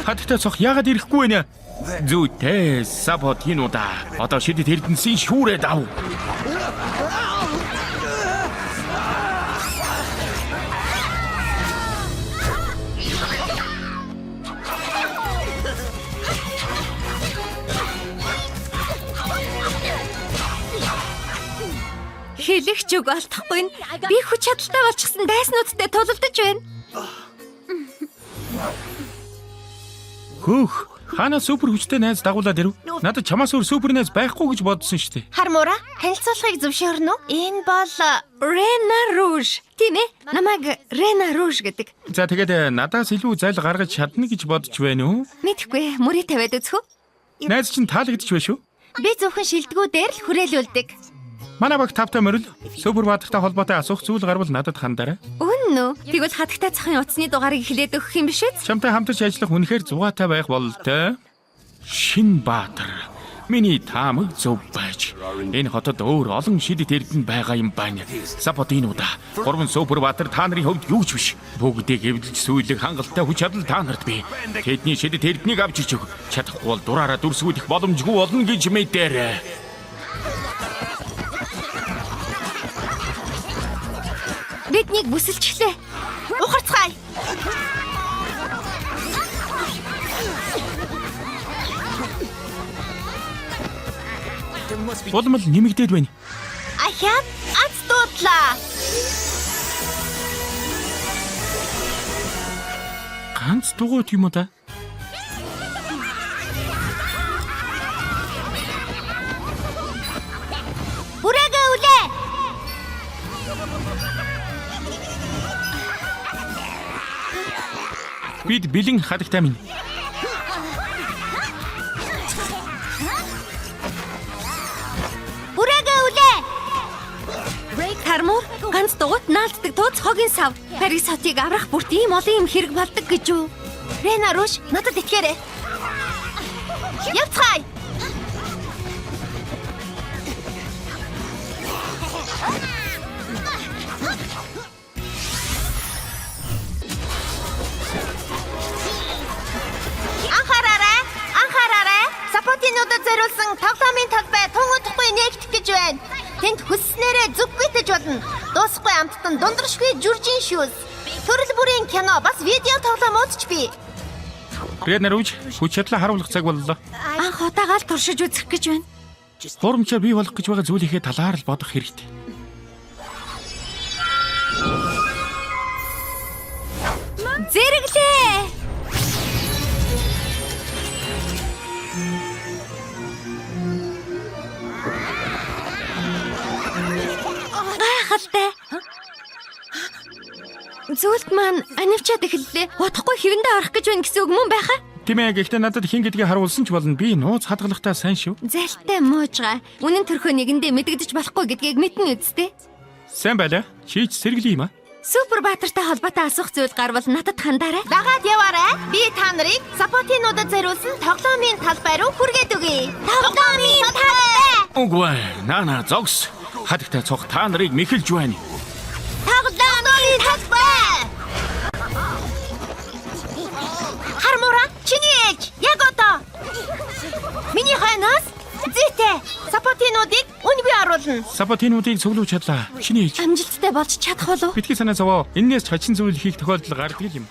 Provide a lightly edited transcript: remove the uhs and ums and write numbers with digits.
Хатагтай цог яагаад ирэхгүй вэ? Зүйтэй Саботинуудаа одоо шидэд Эрдэнэсийн шүүрээ дав. Хэлэгч үг олдохгүй нь би хүч чадалтай болчихсон дайснуудтай тулалдаж байна. Хөөх, хаана супер хүчтэй найз дагуулад ирв? Надад чамаас өөр супер найз байхгүй гэж бодсон шүү дээ. Хармуура, танилцуулахыг зөвшөөрнө үү? Энэ бол Рена Руж. Тийм ээ. Намайг Рена Руж гэдэг. За тэгээд надаас илүү зайл гаргаж чадна гэж бодож байна уу? Мэдхгүй, мөрий тавиад үзэх үү? Найз чинь таалагдчих байна шүү. Би зөвхөн шилдэгүүдээр л хүрээлүүлдэг. Манай баг тавтай морил супер баатартай холбоотой асуух зүйл гарвал надад хандаарай. Үнэн үү? Тэгвэл хатагтай цахын утасны дугаарыг эхлээд өгөх юм биш үү? Чамтай хамтарч ажиллах үнэхээр зугаатай байх бололтой. Шин Баатар. Миний таамаг зөв байж. Энэ хотод өөр олон шидэт эрдэнэ байгаа юм байна. Саботинуудаа. Гурван супер баатар та нарын хувьд юу ч биш. Бүгдийг эвдэлж сүййлэх хангалттай хүч чадал та нарт бий. Тэдний шидэт эрднийг авч ичиг. Чадахгүй бол дураараа дүрсгүүлэх боломжгүй болно гэж мэдээрэй. Биднийг бүсэлчлээ. Ухарцгаая. Улмал нэмэгдээд байна. Ахяа, ац дуудлаа. Ганц дугуйт юм уу та? Хүрээгээ үлээ. Бид бэлэн хатагтай минь. Хүрээгээ үлээ. Хармуур, ганц дугуйт наалддаг тууц хогийн сав. Парис хотыг аврах бүрт ийм олон юм хэрэг болдог гэж үү? Рена Руж, надад итгээрэй. Явцгаая. Саботинуудад зориулсан тоглоомын талбай тунгуудахгүй нээгдэх гэж байна. Тэнд хүсснээрээ зүг битэж болно. Дуусахгүй амттан дундаршгүй жүржин шүүс. Төрөл бүрийн кино бас видео тоглоомууд ч бий. Рена Руж, хүч чадлаа харуулах цаг боллоо. Анх удаагаал туршиж үзэх гэж байна. Хурамчаар бий болох гэж байгаа зүйлийнхээ талаар л бодох хэрэгтэй. Зэрэглээ. Гайхалтай. Зүйлт маань анивчаад эхэллээ. Бодохгүй хэрэндээ орох гэж байна гэсэн үг мөн байхаа? Тийм ээ, гэхдээ надад хин гэдгийг харуулсан ч болно. Би нууц хадгалахтаа сайн шүү. Зайлтай муужгаа. Үнэн төрхөө нэгэндээ мэдэгдэж болохгүй гэдгийг мэднэ үсттэй. Сайн байлаа. Чийч сэргэлээ юм аа. Супер баатартай холбоотой асуух зүйл гарвал надад хандаарай. Дагаад яваарай. Би та нарыг Саботинуудад зориулсан тоглоомын талбай руу хүргээд өгье. Тоглоомын талбай. Үгүй, наана зогс. Хатагтай цог та нарыг мэхэлж байна. Тоглоомын талбай. Хармуура, чиний ээж яг одоо. Миний хойноос зүйтэй Саботинуудыг үн бий оруулна. Саботинуудыг цуглуулж чадлаа. Чиний ээж амжилттай болж чадах болов? битгий санаа зовоо. Эннээс ч хачин зүйл хийх тохиолдол гардаг юм.